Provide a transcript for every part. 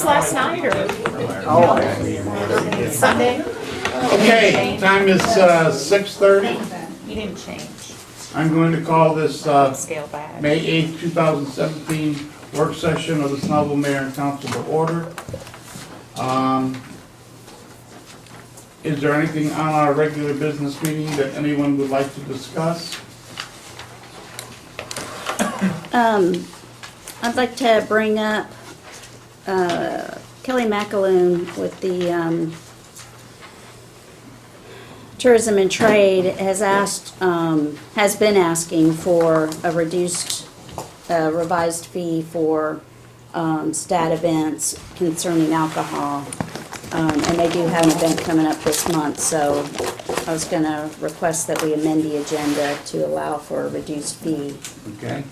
It's last night or Oh, Sunday? okay, time is 6:30. You didn't change. I'm going to call this Scale back. May 8th, 2017 work session of the Snellville Mayor and Council to order. Is there anything on our regular business meeting that anyone would like to discuss? I'd like to bring up Kelly McAloon with the Tourism and Trade has been asking for a revised fee for stat events concerning alcohol. And they do have an event coming up this month, so I was going to request that we amend the agenda to allow for a reduced fee. Okay.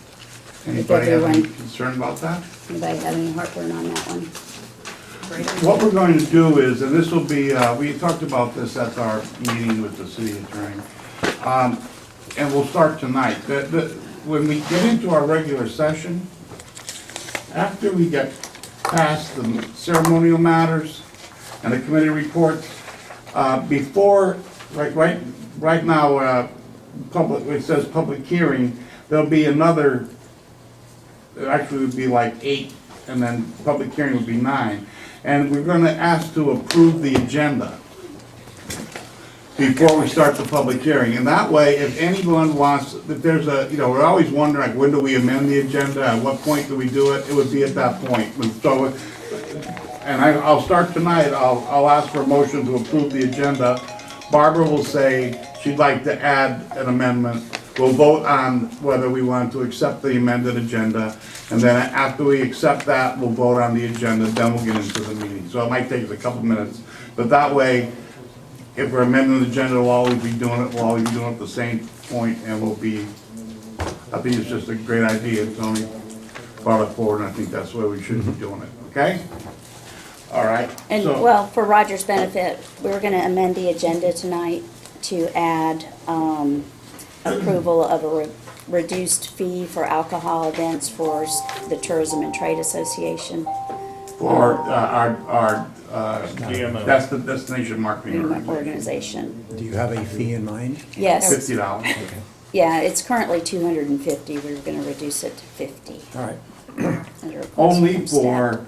Anybody have any concern about that? Anybody have any heartburn on that one? What we're going to do is, and this will be, we talked about this at our meeting with the city attorney, and we'll start tonight. When we get into our regular session, after we get past the ceremonial matters and the committee reports, before, right now, public, it says public hearing, there'll be another, actually it would be like 8, and then public hearing would be 9. And we're gonna ask to approve the agenda before we start the public hearing. And that way, if anyone wants, if there's a, we're always wondering, like, when do we amend the agenda? At what point do we do it? It would be at that point. So, and I'll start tonight. I'll ask for a motion to approve the agenda. Barbara will say she'd like to add an amendment. We'll vote on whether we want to accept the amended agenda, and then after we accept that, we'll vote on the agenda, then we'll get into the meeting. So it might take us a couple minutes, but that way, if we're amending the agenda, we'll always be doing it at the same point, and we'll be, I think it's just a great idea. Tony brought it forward, and I think that's the way we should be doing it, okay? All right. And, so, well, for Roger's benefit, we're going to amend the agenda tonight to add approval of a reduced fee for alcohol events for the Tourism and Trade Association. For our Destination Marketing Organization. Do you have a fee in mind? Yes. $50. Okay. Yeah, it's currently $250. We were going to reduce it to $50. All right. As a request Only from for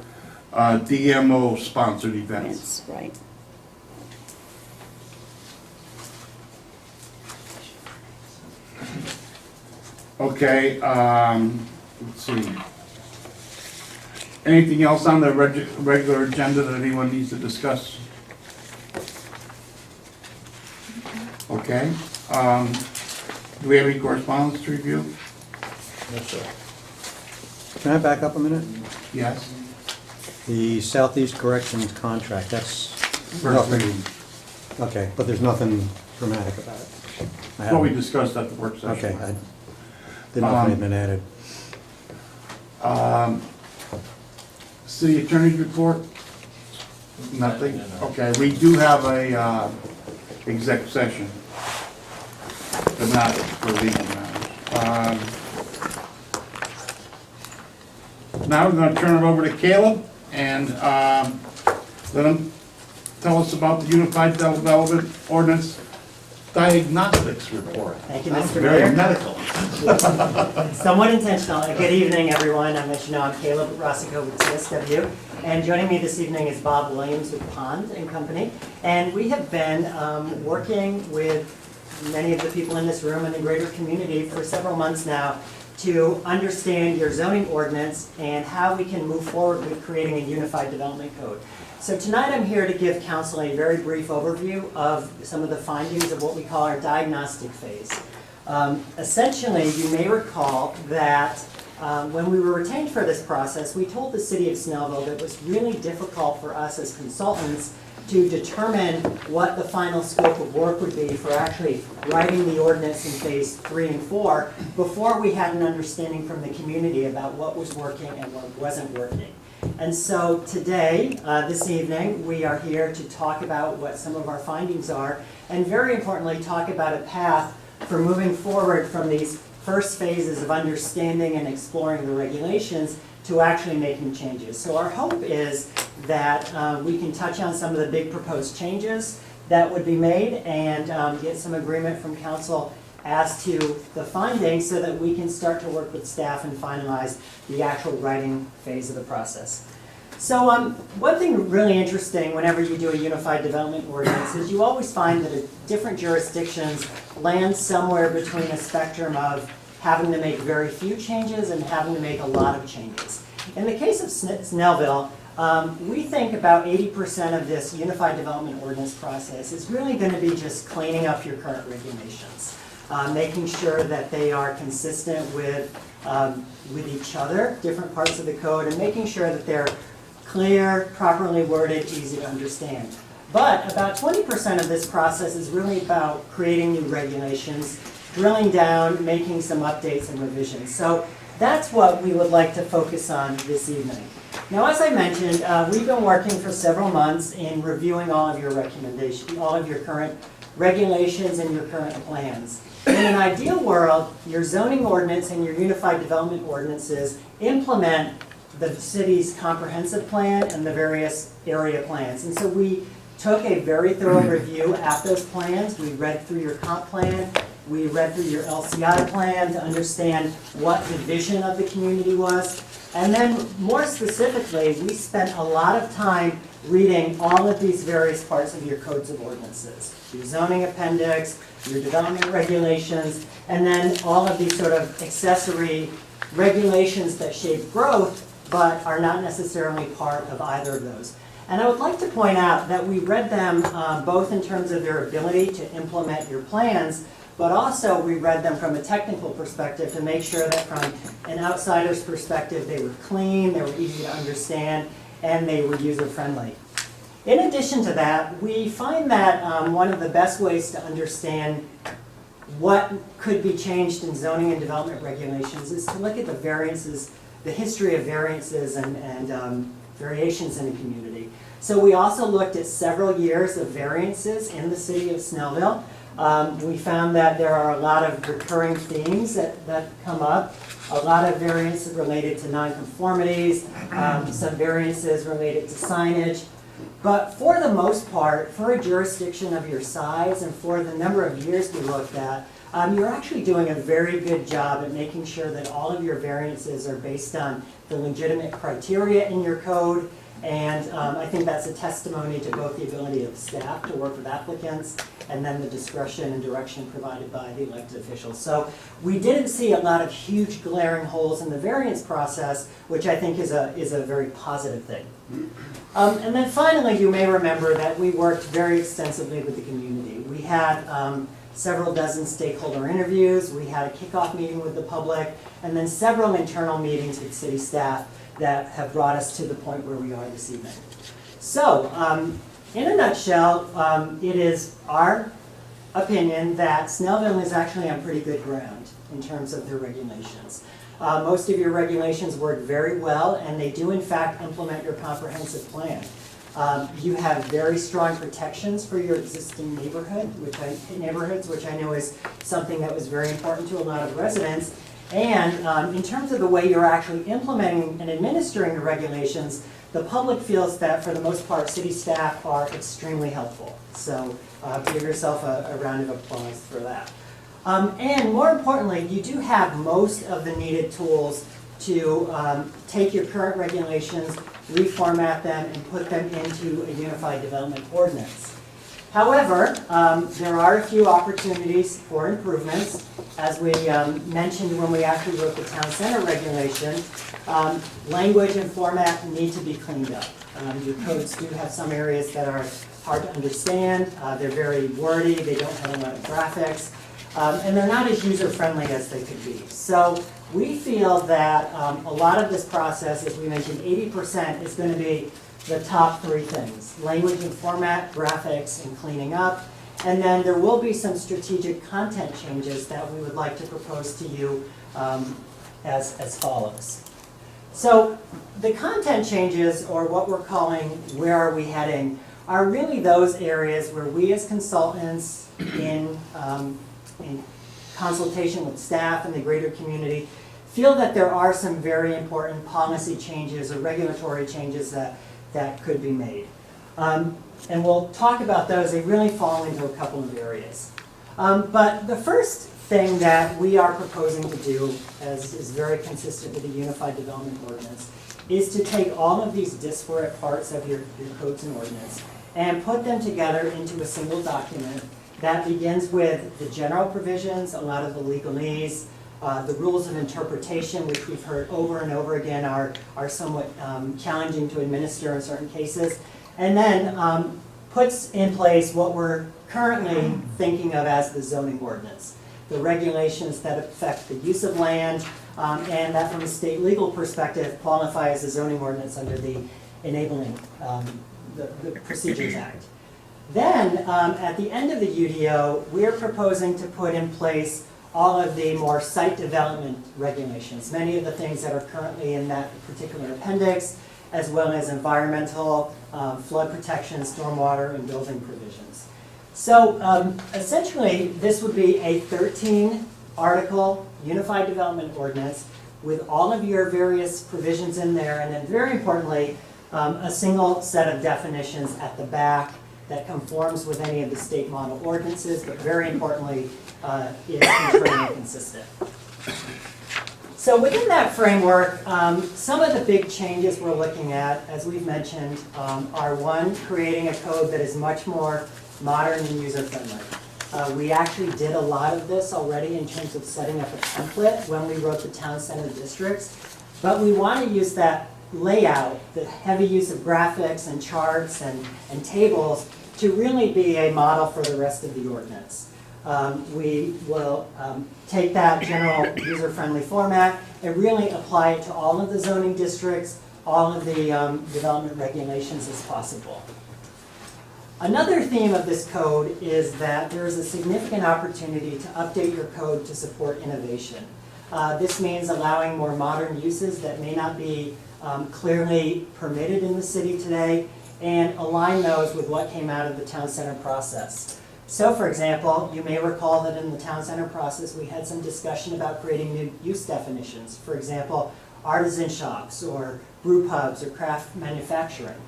staff DMO sponsored events. events, right. Okay, let's see. Anything else on the regular agenda that anyone needs to discuss? Okay, do we have any correspondence to review? Yes, sir. Can I back up a minute? Yes. The Southeast Corrections contract, that's First nothing. reading. Okay, but there's nothing dramatic about it. I What we haven't- discussed at the work session. Okay, I didn't know if it had been added. City attorney's report? Nothing? Okay, we do have a exec session, but not for legal matters. Now we're gonna turn it over to Caleb and let him tell us about the Unified Development Ordinance Diagnostics Report. Thank you, That's Mr. very Mayor. medical. Somewhat intentional. Good evening, everyone. As you know, I'm Caleb Rossico with CSW, and joining me this evening is Bob Williams with Pond and Company. And we have been working with many of the people in this room and the greater community for several months now to understand your zoning ordinance and how we can move forward with creating a unified development code. So tonight I'm here to give council a very brief overview of some of the findings of what we call our diagnostic phase. Essentially, you may recall that when we were retained for this process, we told the city of Snellville that it was really difficult for us as consultants to determine what the final scope of work would be for actually writing the ordinance in phase 3 and 4 before we had an understanding from the community about what was working and what wasn't working. And so today, this evening, we are here to talk about what some of our findings are, and very importantly, talk about a path for moving forward from these first phases of understanding and exploring the regulations to actually making changes. So our hope is that we can touch on some of the big proposed changes that would be made and get some agreement from council as to the findings so that we can start to work with staff and finalize the actual writing phase of the process. So one thing really interesting whenever you do a unified development ordinance is you always find that different jurisdictions land somewhere between a spectrum of having to make very few changes and having to make a lot of changes. In the case of Snellville, we think about 80% of this unified development ordinance process is really going to be just cleaning up your current regulations, making sure that they are consistent with each other, different parts of the code, and making sure that they're clear, properly worded, easy to understand. But about 20% of this process is really about creating new regulations, drilling down, making some updates and revisions. So that's what we would like to focus on this evening. Now, as I mentioned, we've been working for several months in reviewing all of your recommendations, all of your current regulations and your current plans. In an ideal world, your zoning ordinance and your unified development ordinances implement the city's comprehensive plan and the various area plans. And so we took a very thorough review at those plans. We read through your comp plan. We read through your LCI plan to understand what the vision of the community was. And then more specifically, we spent a lot of time reading all of these various parts of your codes of ordinances. Your zoning appendix, your development regulations, and then all of these sort of accessory regulations that shape growth but are not necessarily part of either of those. And I would like to point out that we read them both in terms of their ability to implement your plans, but also we read them from a technical perspective to make sure that from an outsider's perspective they were clean, they were easy to understand, and they were user-friendly. In addition to that, we find that one of the best ways to understand what could be changed in zoning and development regulations is to look at the variances, the history of variances and variations in a community. So we also looked at several years of variances in the city of Snellville. We found that there are a lot of recurring themes that come up, a lot of variances related to nonconformities, some variances related to signage. But for the most part, for a jurisdiction of your size and for the number of years we looked at, you're actually doing a very good job at making sure that all of your variances are based on the legitimate criteria in your code. And I think that's a testimony to both the ability of staff to work with applicants and then the discretion and direction provided by the elected officials. So we didn't see a lot of huge glaring holes in the variance process, which I think is a very positive thing. And then finally, you may remember that we worked very extensively with the community. We had several dozen stakeholder interviews, we had a kickoff meeting with the public, and then several internal meetings with city staff that have brought us to the point where we are this evening. So, in a nutshell, it is our opinion that Snellville is actually on pretty good ground in terms of their regulations. Most of your regulations work very well, and they do in fact implement your comprehensive plan. You have very strong protections for your existing neighborhoods, which I know is something that was very important to a lot of residents. And in terms of the way you're actually implementing and administering the regulations, the public feels that for the most part, city staff are extremely helpful. So give yourself a round of applause for that. And more importantly, you do have most of the needed tools to take your current regulations, reformat them, and put them into a unified development ordinance. However, there are a few opportunities for improvements. As we mentioned when we actually wrote the town center regulation, language and format need to be cleaned up. Your codes do have some areas that are hard to understand. They're very wordy. They don't have a lot of graphics. And they're not as user-friendly as they could be. So we feel that a lot of this process, as we mentioned, 80% is going to be the top three things: language and format, graphics, and cleaning up. And then there will be some strategic content changes that we would like to propose to you as follows. So the content changes, or what we're calling where are we heading, are really those areas where we as consultants in consultation with staff and the greater community feel that there are some very important policy changes or regulatory changes that could be made. And we'll talk about those. They really fall into a couple of areas. But the first thing that we are proposing to do, as is very consistent with the Unified Development Ordinance, is to take all of these disparate parts of your codes and ordinance and put them together into a single document that begins with the general provisions, a lot of the legalese, the rules of interpretation, which we've heard over and over again are somewhat challenging to administer in certain cases, and then puts in place what we're currently thinking of as the zoning ordinance, the regulations that affect the use of land, and that from a state legal perspective qualify as a zoning ordinance under the enabling, the Procedures Act. Then, at the end of the UDO, we're proposing to put in place all of the more site development regulations, many of the things that are currently in that particular appendix, as well as environmental, flood protection, stormwater, and building provisions. So essentially, this would be a 13-article Unified Development Ordinance with all of your various provisions in there, and then very importantly, a single set of definitions at the back that conforms with any of the state model ordinances, but very importantly, is internally consistent. So within that framework, some of the big changes we're looking at, as we've mentioned, are one, creating a code that is much more modern and user-friendly. We actually did a lot of this already in terms of setting up a template when we wrote the town center districts, but we want to use that layout, the heavy use of graphics and charts and tables, to really be a model for the rest of the ordinance. We will take that general user-friendly format and really apply it to all of the zoning districts, all of the development regulations as possible. Another theme of this code is that there is a significant opportunity to update your code to support innovation. This means allowing more modern uses that may not be clearly permitted in the city today, and align those with what came out of the town center process. So for example, you may recall that in the town center process we had some discussion about creating new use definitions. For example, artisan shops or brew pubs or craft manufacturing.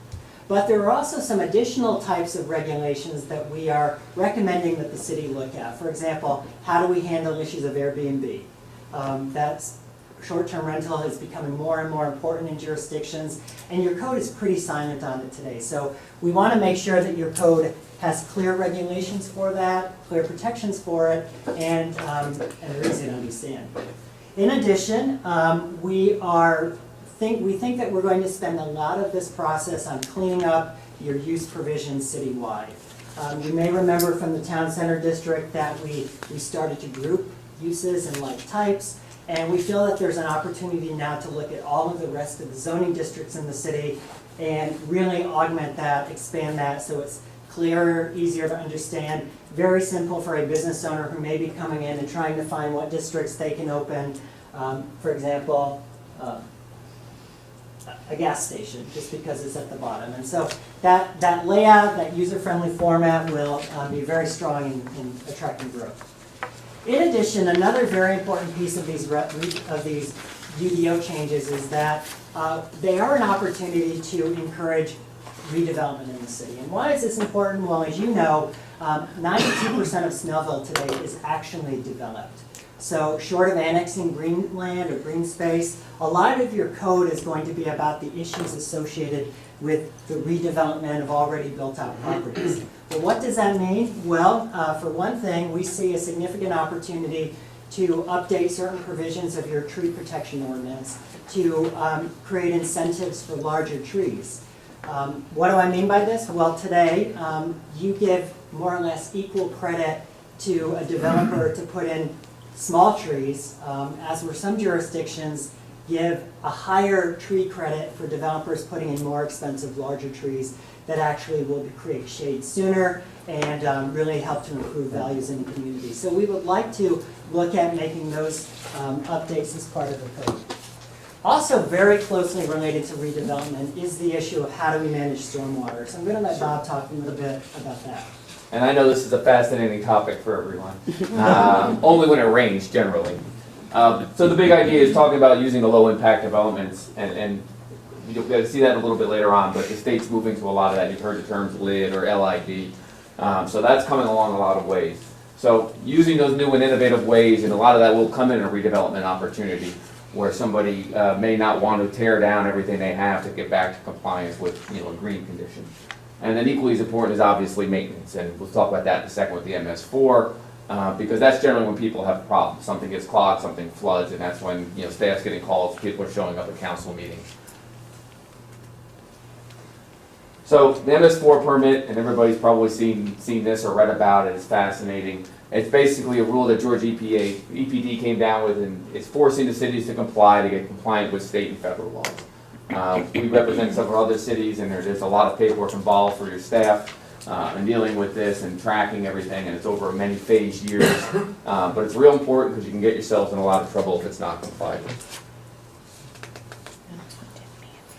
But there are also some additional types of regulations that we are recommending that the city look at. For example, how do we handle issues of Airbnb? That's short-term rental is becoming more and more important in jurisdictions, and your code is pretty silent on it today. So we want to make sure that your code has clear regulations for that, clear protections for it, and are easy to understand. In addition, we think that we're going to spend a lot of this process on cleaning up your use provisions citywide. You may remember from the town center district that we started to group uses and like types. And we feel that there's an opportunity now to look at all of the rest of the zoning districts in the city and really augment that, expand that, so it's clearer, easier to understand, very simple for a business owner who may be coming in and trying to find what districts they can open. For example, a gas station, just because it's at the bottom. And so that layout, that user-friendly format will be very strong in attracting growth. In addition, another very important piece of these UDO changes is that they are an opportunity to encourage redevelopment in the city. And why is this important? Well, as you know, 92% of Snellville today is actually developed. So short of annexing green land or green space, a lot of your code is going to be about the issues associated with the redevelopment of already built out properties. But what does that mean? Well, for one thing, we see a significant opportunity to update certain provisions of your tree protection ordinance to create incentives for larger trees. What do I mean by this? Well, today, you give more or less equal credit to a developer to put in small trees, as were some jurisdictions give a higher tree credit for developers putting in more expensive, larger trees that actually will create shade sooner and really help to improve values in the community. So we would like to look at making those updates as part of the code. Also very closely related to redevelopment is the issue of how do we manage stormwater. So I'm going to let Bob talk a little bit about that. And I know this is a fascinating topic for everyone, only when it rains generally. So the big idea is talking about using the low impact developments, and you'll get to see that a little bit later on, but the state's moving to a lot of that. You've heard the terms LID or LID. So that's coming along a lot of ways. So using those new and innovative ways, and a lot of that will come in a redevelopment opportunity where somebody may not want to tear down everything they have to get back to compliance with, a green condition. And then equally as important is obviously maintenance, and we'll talk about that in a second with the MS4, because that's generally when people have problems. Something gets clogged, something floods, and that's when staff's getting calls, people are showing up at council meetings. So the MS4 permit, and everybody's probably seen this or read about it, it's fascinating. It's basically a rule that Georgia EPD came down with, and it's forcing the cities to comply to get compliant with state and federal laws. We represent several other cities, and there's a lot of paperwork involved for your staff in dealing with this and tracking everything, and it's over many phase years. But it's real important because you can get yourselves in a lot of trouble if it's not complied with.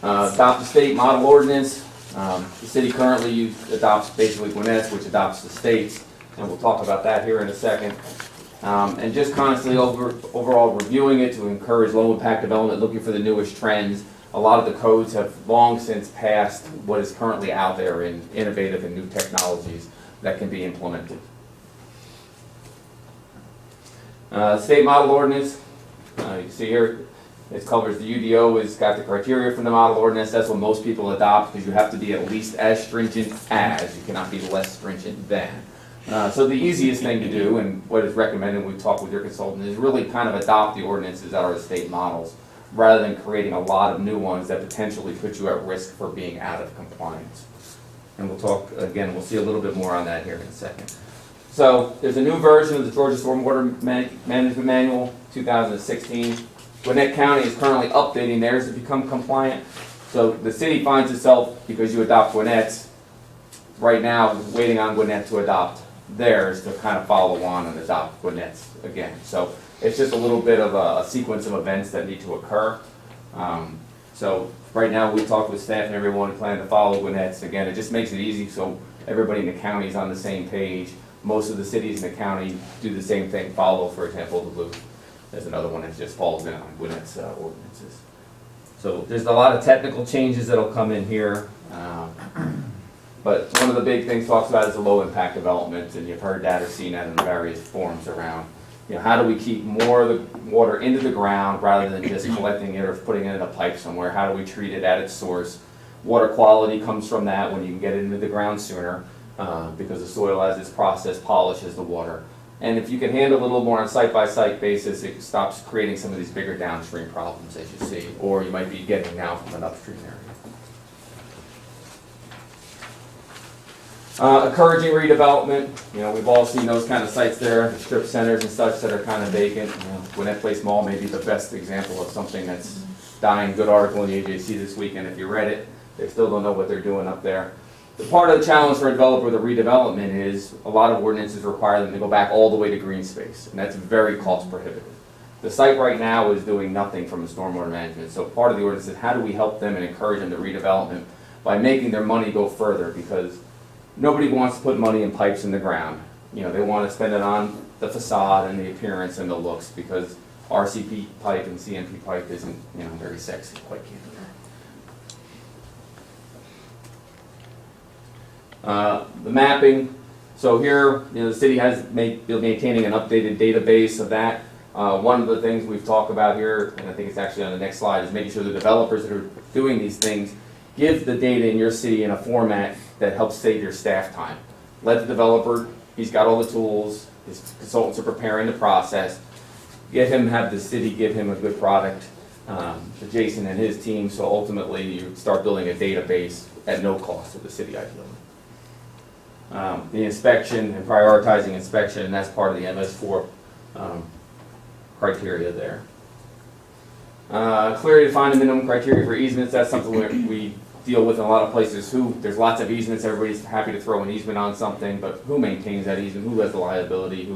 Adopt the state model ordinance. The city currently adopts basically Gwinnett's, which adopts the state's, and we'll talk about that here in a second. And just constantly overall reviewing it to encourage low impact development, looking for the newest trends. A lot of the codes have long since passed what is currently out there in innovative and new technologies that can be implemented. State model ordinance, you see here, it covers the UDO, it's got the criteria from the model ordinance. That's what most people adopt because you have to be at least as stringent as, you cannot be less stringent than. So the easiest thing to do, and what is recommended when we talk with your consultant, is really kind of adopt the ordinances that are the state models, rather than creating a lot of new ones that potentially put you at risk for being out of compliance. And we'll talk, again, we'll see a little bit more on that here in a second. So there's a new version of the Georgia Stormwater Management Manual, 2016. Gwinnett County is currently updating theirs to become compliant. So the city finds itself, because you adopt Gwinnett's, right now waiting on Gwinnett to adopt theirs to kind of follow on and adopt Gwinnett's again. So it's just a little bit of a sequence of events that need to occur. So right now we talked with staff and everyone who plan to follow Gwinnett's. Again, it just makes it easy so everybody in the county is on the same page. Most of the cities in the county do the same thing, follow, for example, Duluth. There's another one that just falls in on Gwinnett's ordinances. So there's a lot of technical changes that'll come in here. But one of the big things talks about is the low impact development, and you've heard that or seen that in various forums around, how do we keep more of the water into the ground rather than just collecting it or putting it in a pipe somewhere? How do we treat it at its source? Water quality comes from that when you can get it into the ground sooner, because the soil, as it's processed, polishes the water. And if you can handle it a little more on site-by-site basis, it stops creating some of these bigger downstream problems as you see, or you might be getting now from an upstream area. Encouraging redevelopment. We've all seen those kind of sites there, the strip centers and such that are kind of vacant. Gwinnett Place Mall may be the best example of something that's dying. Good article in the AJC this weekend if you read it. They still don't know what they're doing up there. The part of the challenge for a developer with a redevelopment is a lot of ordinances require them to go back all the way to green space, and that's very cost prohibitive. The site right now is doing nothing from a stormwater management, so part of the ordinance is how do we help them and encourage them to redevelopment by making their money go further, because nobody wants to put money in pipes in the ground. They want to spend it on the facade and the appearance and the looks, because RCP pipe and CMP pipe isn't very sexy, quite candidly. The mapping. So here, the city has been maintaining an updated database of that. One of the things we've talked about here, and I think it's actually on the next slide, is making sure the developers that are doing these things give the data in your city in a format that helps save your staff time. Let the developer, he's got all the tools, his consultants are preparing the process. Have the city give him a good product to Jason and his team, so ultimately you start building a database at no cost to the city ideally. The inspection and prioritizing inspection, and that's part of the MS4 criteria there. Clearly define the minimum criteria for easements. That's something we deal with in a lot of places. There's lots of easements, everybody's happy to throw an easement on something, but who maintains that easement? Who has the liability?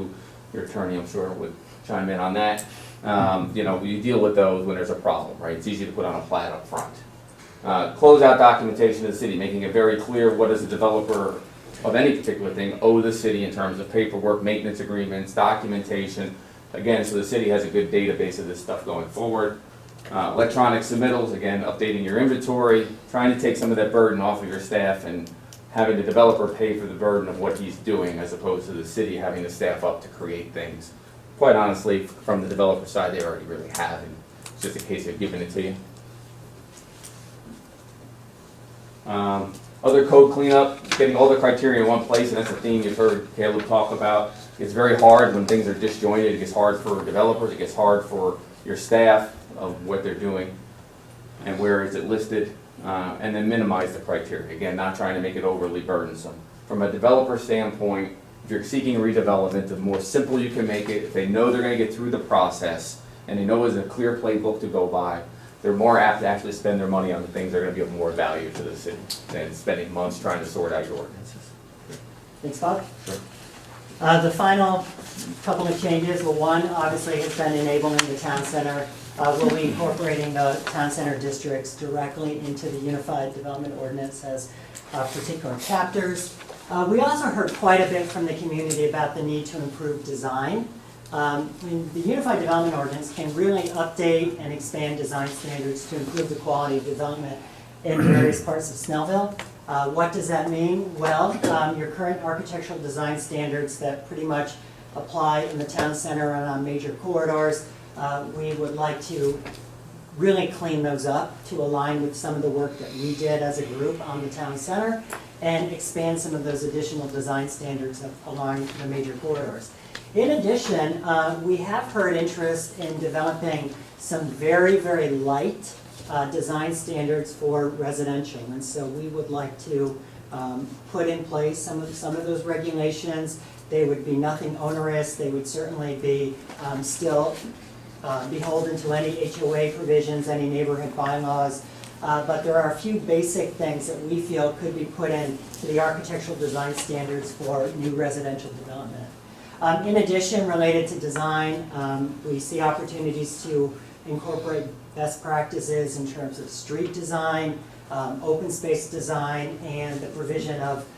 Your attorney, I'm sure, would chime in on that. You deal with those when there's a problem, right? It's easy to put on a plat up front. Closeout documentation of the city, making it very clear what does the developer of any particular thing owe the city in terms of paperwork, maintenance agreements, documentation, Again, so the city has a good database of this stuff going forward. Electronic submittals, again, updating your inventory, trying to take some of that burden off of your staff and having the developer pay for the burden of what he's doing as opposed to the city having to staff up to create things. Quite honestly, from the developer side, they already really have, and it's just a case of giving it to you. Other code cleanup, getting all the criteria in one place, and that's a theme you've heard Caleb talk about. It's very hard when things are disjointed. It gets hard for developers. It gets hard for your staff of what they're doing and where is it listed, and then minimize the criteria. Again, not trying to make it overly burdensome. From a developer standpoint, if you're seeking redevelopment, the more simple you can make it, if they know they're going to get through the process and they know there's a clear playbook to go by, they're more apt to actually spend their money on the things that are going to give more value to the city than spending months trying to sort out your ordinances. Thanks, Bob. Sure. The final couple of changes, well, one obviously has been enabling the town center. We'll be incorporating the town center districts directly into the Unified Development Ordinance as particular chapters. We also heard quite a bit from the community about the need to improve design. The Unified Development Ordinance can really update and expand design standards to improve the quality of development in various parts of Snellville. What does that mean? Well, your current architectural design standards that pretty much apply in the town center and on major corridors, we would like to really clean those up to align with some of the work that we did as a group on the town center and expand some of those additional design standards along the major corridors. In addition, we have heard interest in developing some very, very light design standards for residential, and so we would like to put in place some of those regulations. They would be nothing onerous. They would certainly be still beholden to any HOA provisions, any neighborhood bylaws, but there are a few basic things that we feel could be put into the architectural design standards for new residential development. In addition, related to design, we see opportunities to incorporate best practices in terms of street design, open space design, and the provision of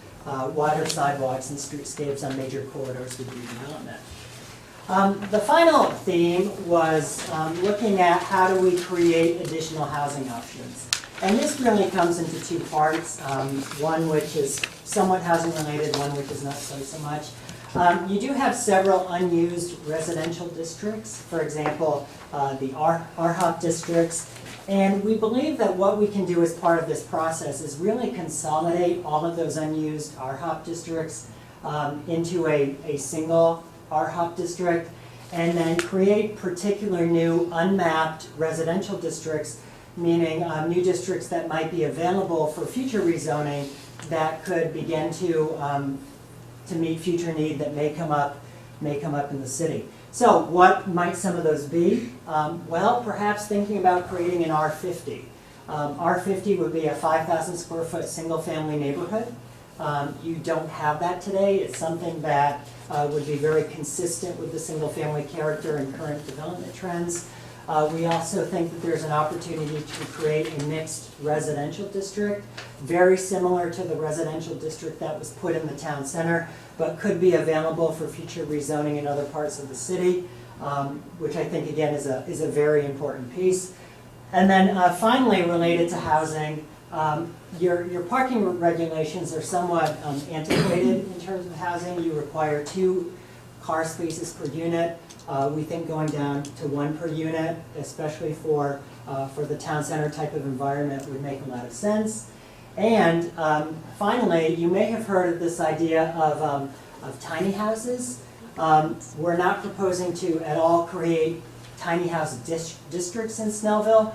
wider sidewalks and streetscapes on major corridors with redevelopment. The final theme was looking at how do we create additional housing options. And this really comes into two parts, one which is somewhat housing related, one which is not so much. You do have several unused residential districts, for example, the RHOP districts, and we believe that what we can do as part of this process is really consolidate all of those unused RHOP districts into a single RHOP district, and then create particular new unmapped residential districts, meaning new districts that might be available for future rezoning that could begin to meet future need that may come up in the city. So what might some of those be? Well, perhaps thinking about creating an R50. R50 would be a 5,000 square foot single family neighborhood. You don't have that today. It's something that would be very consistent with the single family character and current development trends. We also think that there's an opportunity to create a mixed residential district, very similar to the residential district that was put in the town center, but could be available for future rezoning in other parts of the city, which I think, again, is a very important piece. And then finally, related to housing, your parking regulations are somewhat antiquated in terms of housing. You require 2 car spaces per unit. We think going down to 1 per unit, especially for the town center type of environment, would make a lot of sense. And finally, you may have heard of this idea of tiny houses. We're not proposing to at all create tiny house districts in Snellville,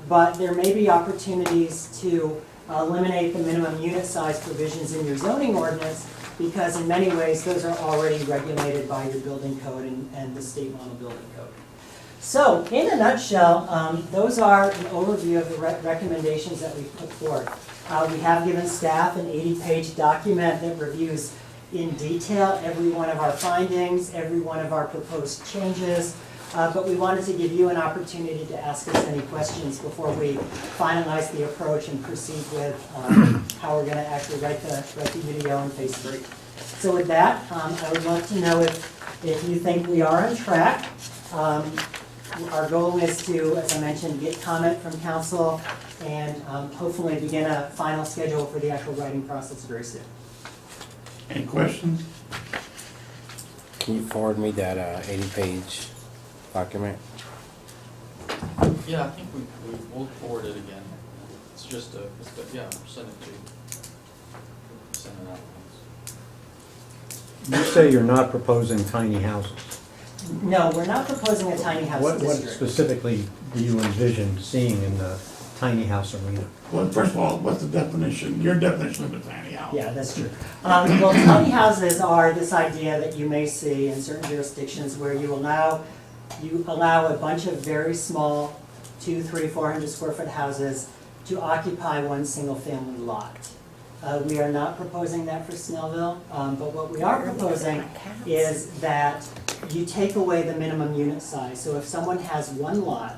but there may be opportunities to eliminate the minimum unit size provisions in your zoning ordinance, because in many ways those are already regulated by your building code and the state model building code. So in a nutshell, those are an overview of the recommendations that we've put forth. We have given staff an 80-page document that reviews in detail every one of our findings, every one of our proposed changes, but we wanted to give you an opportunity to ask us any questions before we finalize the approach and proceed with how we're going to actually write the UDO in phase 3. So with that, I would love to know if If you think we are on track, our goal is to, as I mentioned, get comment from council and hopefully begin a final schedule for the actual writing process very soon. Any questions? Can you forward me that 80-page document? Yeah, I think we'll forward it again. It's just yeah, send it to you. Send it out once. You say you're not proposing tiny houses. No, we're not proposing a tiny house What district. specifically do you envision seeing in the tiny house arena? Well, first of all, what's the definition, your definition of a tiny house? Yeah, that's true. Well, tiny houses are this idea that you may see in certain jurisdictions where you allow a bunch of very small, 200, 300, 400 square foot houses to occupy one single family lot. We are not proposing that for Snellville, but what we are proposing is that you take away the minimum unit size. So if someone has one lot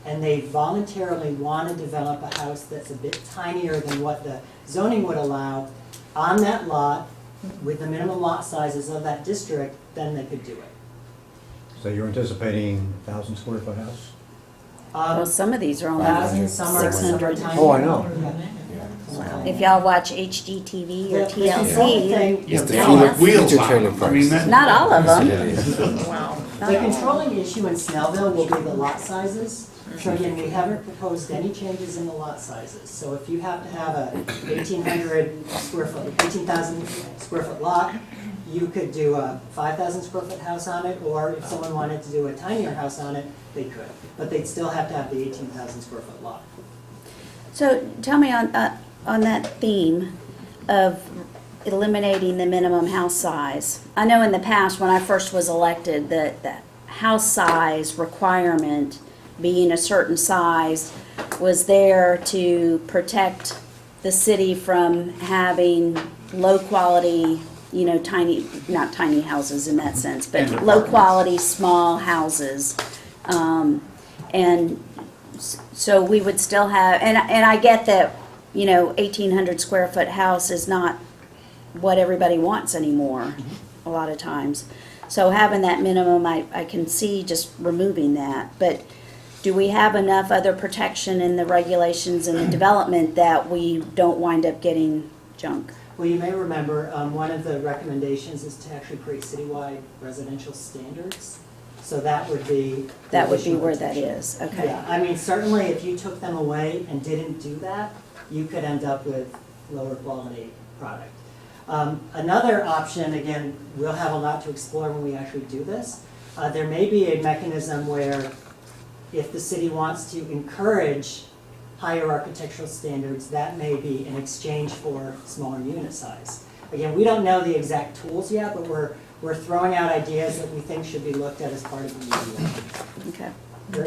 and they voluntarily want to develop a house that's a bit tinier than what the zoning would allow on that lot with the minimum lot sizes of that district, then they could do it. So you're anticipating 1,000 square foot house? Well, some of these are only 1,000, some are 600. tiny. Oh, I know. If y'all watch HGTV or The only TLC, thing- Yeah, It's they the all have future wheels on trailer them. I mean, that. not all of them. It is. Wow. The controlling issue in Snellville will be the lot sizes. So again, we haven't proposed any changes in the lot sizes. So if you have to have a 1,800 square foot, 18,000 square foot lot, you could do a 5,000 square foot house on it, or if someone wanted to do a tinier house on it, they could. But they'd still have to have the 18,000 square foot lot. So tell me on that theme of eliminating the minimum house size. I know in the past, when I first was elected, that the house size requirement being a certain size was there to protect the city from having low quality, tiny, not tiny houses in that sense, but And low quality, small houses. And so we would still have, and I get that, 1,800 square foot house is not what everybody wants anymore, a lot of times. So having that minimum, I can see just removing that. But do we have enough other protection in the regulations and the development that we don't wind up getting junk? Well, you may remember, one of the recommendations is to actually create citywide residential standards. So that would be. That would be additional where that protection. is, okay. Yeah, I mean, certainly if you took them away and didn't do that, you could end up with lower quality product. Another option, again, we'll have a lot to explore when we actually do this. There may be a mechanism where if the city wants to encourage higher architectural standards, that may be in exchange for smaller unit size. Again, we don't know the exact tools yet, but we're throwing out ideas that we think should be looked at as part of the UDO. Okay.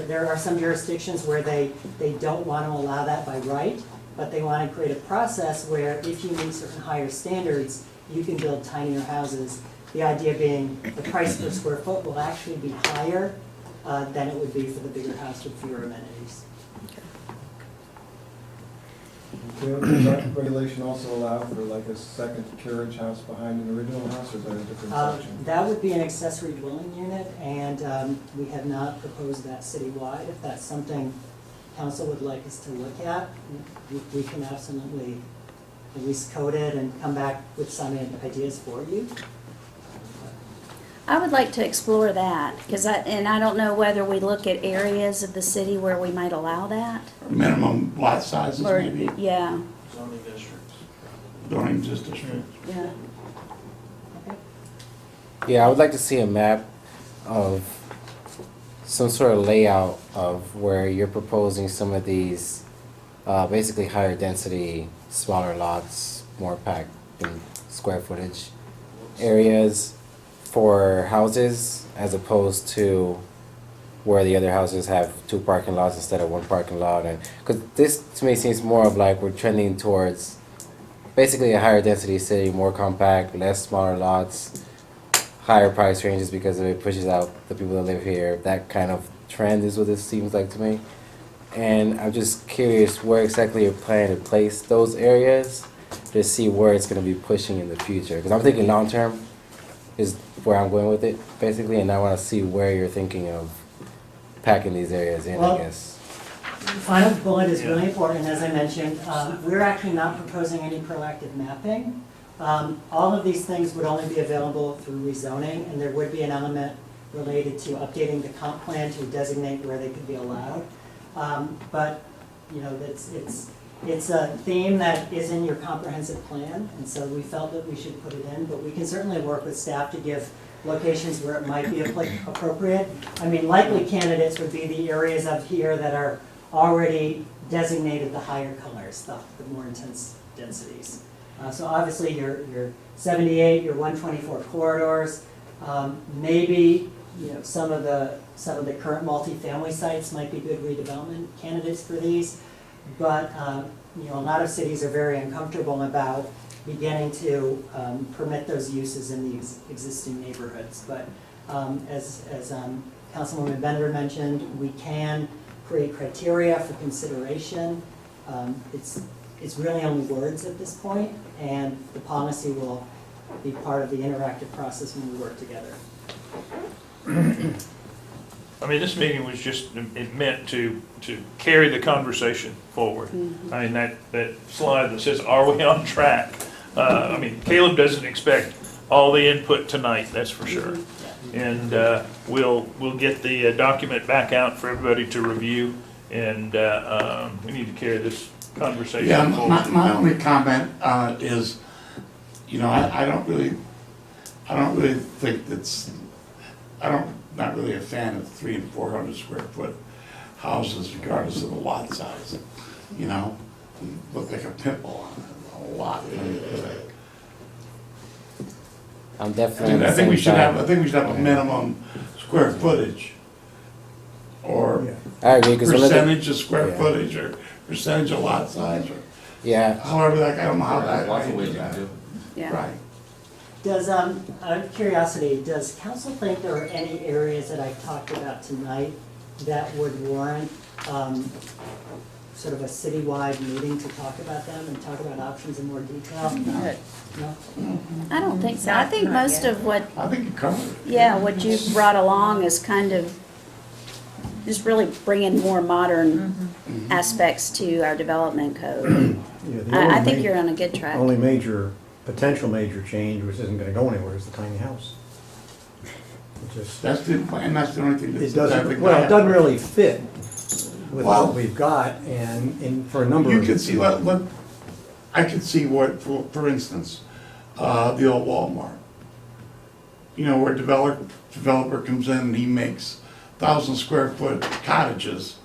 There are some jurisdictions where they don't want to allow that by right, but they want to create a process where if you meet certain higher standards, you can build tinier houses. The idea being the price per square foot will actually be higher than it would be for the bigger house with fewer amenities. Does that regulation also allow for like a second carriage house behind an original house, or is that a different section? That would be an accessory dwelling unit, and we have not proposed that citywide. If that's something council would like us to look at, we can absolutely at least code it and come back with some ideas for you. I would like to explore that, because I don't know whether we look at areas of the city where we might allow that. Minimum lot sizes Or, maybe, yeah, Zoning districts. don't exist districts. yeah. Yeah, I would like to see a map of some sort of layout of where you're proposing some of these basically higher density, smaller lots, more packed in square footage areas for houses, as opposed to where the other houses have 2 parking lots instead of 1 parking lot. And because this to me seems more of like we're trending towards basically a higher density city, more compact, less smaller lots, higher price ranges because it pushes out the people that live here. That kind of trend is what this seems like to me. And I'm just curious where exactly you're planning to place those areas to see where it's going to be pushing in the future. Because I'm thinking long term, is where I'm going with it, basically, and I want to see where you're thinking of packing these areas in, Well, I guess. The final bullet is really important, as I mentioned. We're actually not proposing any proactive mapping. All of these things would only be available through rezoning, and there would be an element related to updating the comp plan to designate where they could be allowed. But, you know, it's a theme that is in your comprehensive plan, and so we felt that we should put it in, but we can certainly work with staff to give locations where it might be appropriate. I mean, likely candidates would be the areas of here that are already designated the higher colors, the more intense densities. So obviously your 78, your 124 corridors, maybe, you know, some of the current multifamily sites might be good redevelopment candidates for these. But you know, a lot of cities are very uncomfortable about beginning to permit those uses in these existing neighborhoods. But as Councilwoman Bender mentioned, we can create criteria for consideration. It's really only words at this point, and the policy will be part of the interactive process when we work together. I mean, this meeting was just, it meant to carry the conversation forward. I mean, that slide that says, are we on track? I mean, Caleb doesn't expect all the input tonight, that's for sure. And we'll get the document back out for everybody to review, and we need to carry this conversation Yeah, forward. my only comment is, you know, I don't really think that's, not really a fan of 300 and 400 square foot houses regardless of the lot size. You know, you look like a pimple on a lot. I'm definitely on the I think we same should have, side. I think we should have a minimum square footage or I agree, because one of the, percentage of square Yeah. footage or percentage of lot size or yeah, however, like, I don't know how that. There's lots of ways you can do it. Yeah. Right. Does, out of curiosity, does council think there are any areas that I've talked about tonight that would warrant sort of a citywide meeting to talk about them and talk about options in more detail? No? I don't think so. I think Not most yet. of what, I think you covered it. yeah, what you brought along is kind of just really bringing more modern aspects to our development code. Yeah, the I only think ma- you're on a good track. Only potential major change, which isn't gonna go anywhere, is the tiny house. It just, That's the, and that's the only thing that's. it doesn't, well, it doesn't really fit with Well- what we've got, and for a number You of. could see, I could see what, for instance, the old Walmart. You know, where developer comes in and he makes 1,000 square foot cottages,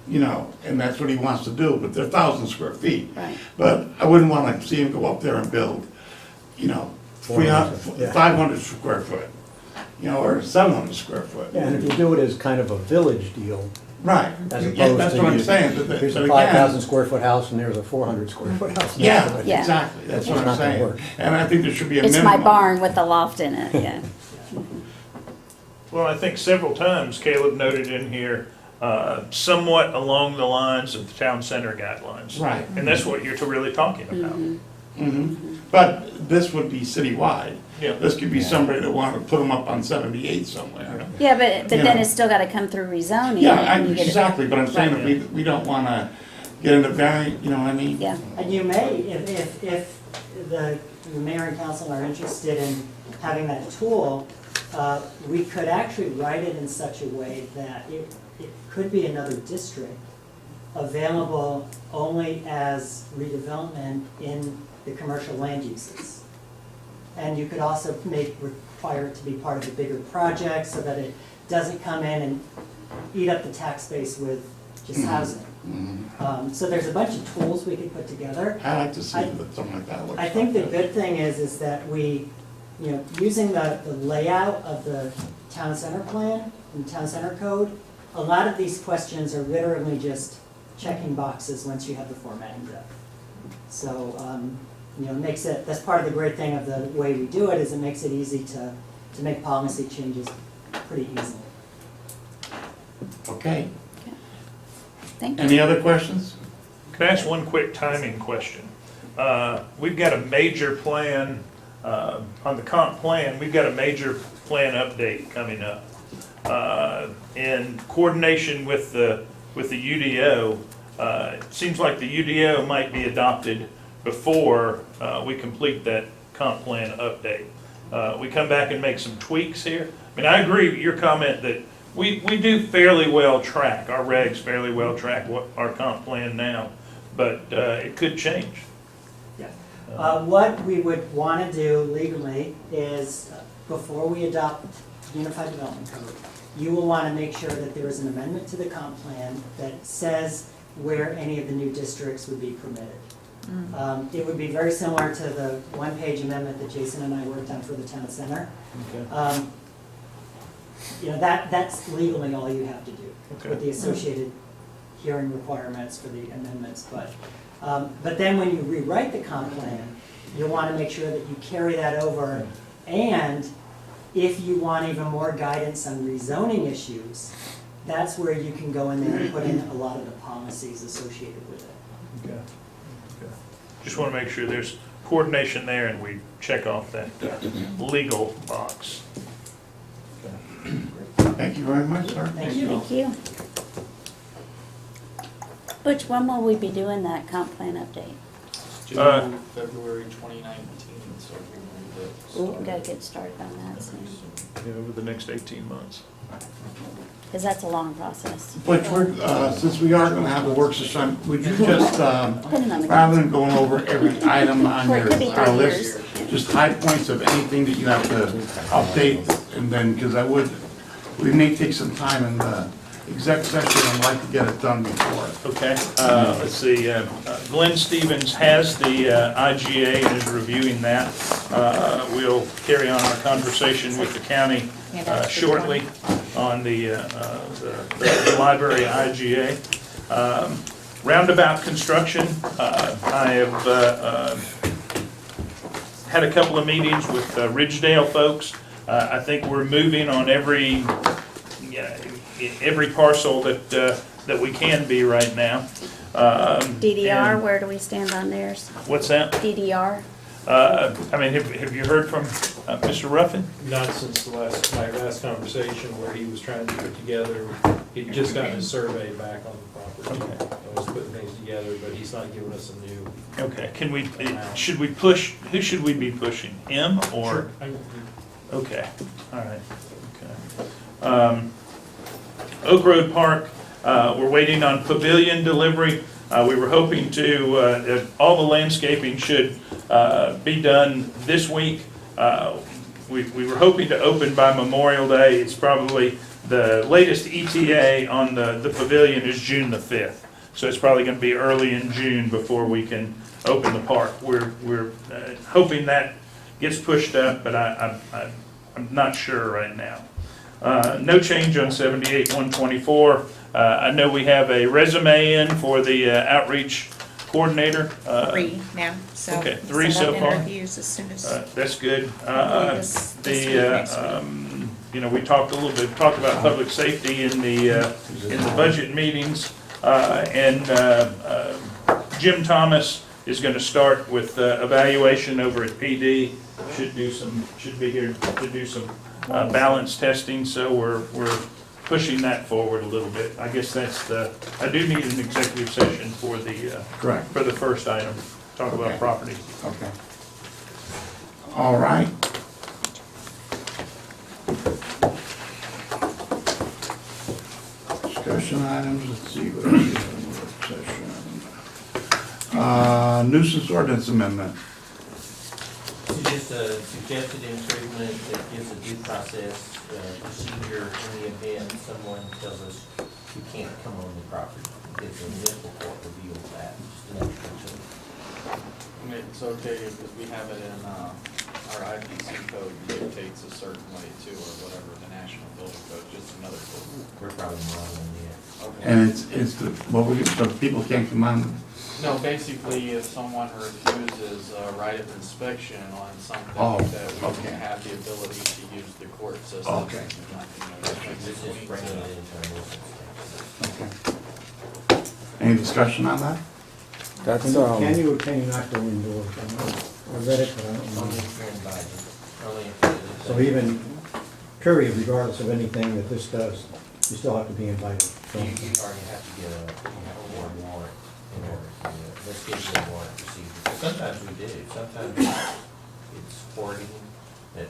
you know, and that's what he wants to do, but they're 1,000 square feet. Right. But I wouldn't wanna see him go up there and build, you know, 400, 500 square foot, you know, or 700 square foot. And if you do it as kind of a village deal, Right, as yeah, opposed that's to what I'm you- saying, here's but a again. 5,000 square foot house and there's a 400 square foot house. next to Yeah, it. Yeah. exactly, that's It's what I'm not gonna saying. work. And I think there should be a It's minimum. my barn with the loft in it, yeah. Well, I think several times Caleb noted in here, somewhat along the lines of the town center guidelines. Right. And that's what you're really talking about. But this would be citywide. Yeah. This could be somebody that wanted to put them up on 78 somewhere. Yeah, but then Yeah. it's still gotta come through rezoning. Yeah, and you get it- exactly, but I'm saying Right. if we don't wanna get into variant, you know what I mean? Yeah, And you may, if the mayor and council are interested in having that tool, we could actually write it in such a way that it could be another district available only as redevelopment in the commercial land uses. And you could also require it to be part of a bigger project so that it doesn't come in and eat up the tax base with just housing. So there's a bunch of tools we could put together. I like to see that something like that looks I think the like good thing is that we, you know, using the layout of the town center plan and town center code, a lot of these questions are literally just checking boxes once you have the formatting done. So, you know, it makes it, that's part of the great thing of the way we do it, is it makes it easy to make policy changes pretty easily. Okay, thank you. any other questions? Can I ask one quick timing question? We've got a major plan On the comp plan, we've got a major plan update coming up. In coordination with the UDO, it seems like the UDO might be adopted before we complete that comp plan update. We come back and make some tweaks here. I mean, I agree with your comment that we do fairly well track, our regs fairly well track what our comp plan now, but it could change. What we would want to do legally is, before we adopt Unified Development Code, you will want to make sure that there is an amendment to the comp plan that says where any of the new districts would be permitted. It would be very similar to the one-page amendment that Jason and I worked on for the town center. Okay. You know, that's legally all you have to do, Okay. with the associated hearing requirements for the amendments. But then when you rewrite the comp plan, you'll want to make sure that you carry that over. And if you want even more guidance on rezoning issues, that's where you can go in there and put in a lot of the policies associated with it. Okay. Okay. Just want to make sure there's coordination there and we check off that legal box. Thank you very much, sir. Thank you. Thank you. Butch, when will we be doing that comp plan update? Due February 2019, so we'll Ooh, we gotta get started on that soon, Yeah, over the next 18 months. because that's a long process. But we're, since we are gonna have a work session, would you just, Depending on the rather than going over every item on Well, it could be our 3 list, just high points of anything that you have to update, and then, because we may take some time in the exec session, I'd like to get it done before. Okay, let's see, Glenn Stevens has the IGA and is reviewing that. We'll carry on our conversation with the county shortly on the library IGA. Roundabout construction, I have had a couple of meetings with Ridgedale folks. I think we're moving on every parcel that we can be right now. DDR, and- where do we stand on theirs? What's that? DDR? I mean, have you heard from Mr. Ruffin? Not since my last conversation where he was trying to put together, he'd just gotten his survey back on the property. Okay. I was putting things together, but he's not giving us a new. Okay, should we push, who should we be pushing? Him or? Okay, all right, okay. Oak Road Park, we're waiting on pavilion delivery. We were hoping to, all the landscaping should be done this week. We were hoping to open by Memorial Day. It's probably, the latest ETA on the pavilion is June the 5th. So it's probably gonna be early in June before we can open the park. We're hoping that gets pushed up, but I'm not sure right now. No change on 78-124. I know we have a resume in for the outreach coordinator. 3 now, so. Okay, 3 set up so far. Interviews as soon as. That's good. This week, next week. You know, we talked about public safety in the budget meetings. And Jim Thomas is gonna start with evaluation over at PD. Should be here to do some balance testing, so we're pushing that forward a little bit. I guess I do need an executive session for Correct. for the first item, talk about Okay. property. Okay. All right. Discussion items, let's see what else we have in the work session. Nuisance ordinance amendment. It's just a suggested improvement that gives a due process procedure in the event someone tells us you can't come on the property. It's a municipal court review of that, just an extra. It's okay because we have it in our IPC code dictates a certain way too, or whatever, the National Building Code, just another code. We're probably more than that. Okay. And so people can't come on. No, basically, if someone refuses a right of inspection on something Oh, that we okay. have the ability to use the court system. Okay. This is bringing it into our nuisance. Okay. Any discussion on that? That's, Can you or can you not go indoors? I read it, but I don't Only know. if you're invited, only if you're. So even, period, regardless of anything that this does, you still have to be invited. So, You already have to get a warrant in order to, let's give you a warrant procedure. But sometimes we do, sometimes it's hoarding that,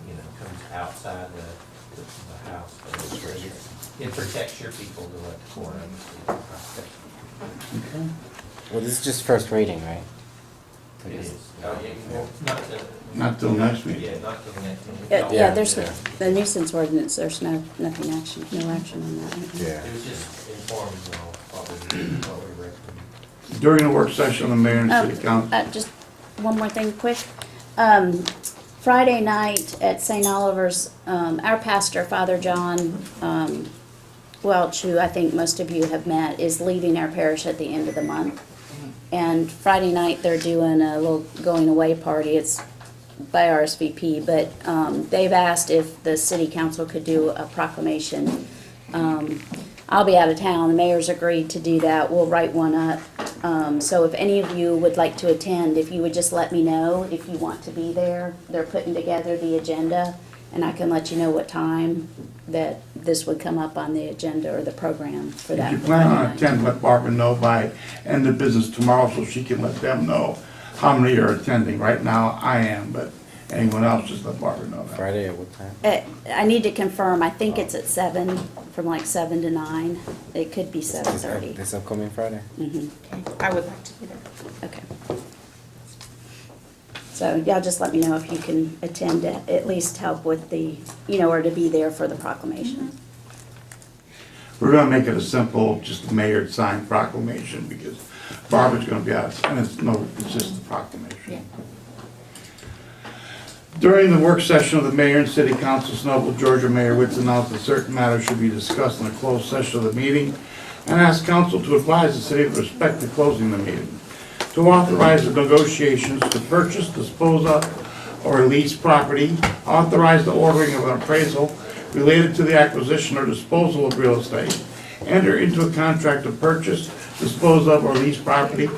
you know, comes outside the house. It protects your people to let the court understand. Well, this is just first reading, right? It is. Oh, yeah, well, not to. Not till next meeting. Yeah, not till next meeting. Yeah, Yeah, there's, yeah. the nuisance ordinance, there's nothing action, no action on that. It was just informed, you know, what we recommend. During the work session of the mayor and city council, Just one more thing quick. Friday night at St. Oliver's, our pastor, Father John Welch, who I think most of you have met, is leaving our parish at the end of the month. And Friday night, they're doing a little going away party. It's by RSVP, but they've asked if the city council could do a proclamation. I'll be out of town. The mayor's agreed to do that. We'll write one up. So if any of you would like to attend, if you would just let me know if you want to be there. They're putting together the agenda, and I can let you know what time that this would come up on the agenda or the program for that. if you plan on attending, let Barbara know by end of business tomorrow so she can let them know how many are attending. Right now, I am, but anyone else, just let Barbara know that. Friday at what time? I need to confirm. I think it's at 7, from like 7 to 9. It could be 7:30. This upcoming Friday? Mhm. Okay, I would like to be there. Okay. So y'all just let me know if you can attend to at least help with the, or to be there for the proclamation. We're gonna make it a simple, just a mayor signed proclamation, because Barbara's gonna be out, and it's just a proclamation. Yeah. During the work session of the mayor and city council, Snellville, Georgia, Mayor Witz announced that certain matters should be discussed in a closed session of the meeting, and asked council to advise the city with respect to closing the meeting, to authorize the negotiations to purchase, dispose of, or lease property, authorize the ordering of an appraisal related to the acquisition or disposal of real estate, enter into a contract to purchase, dispose of, or lease property,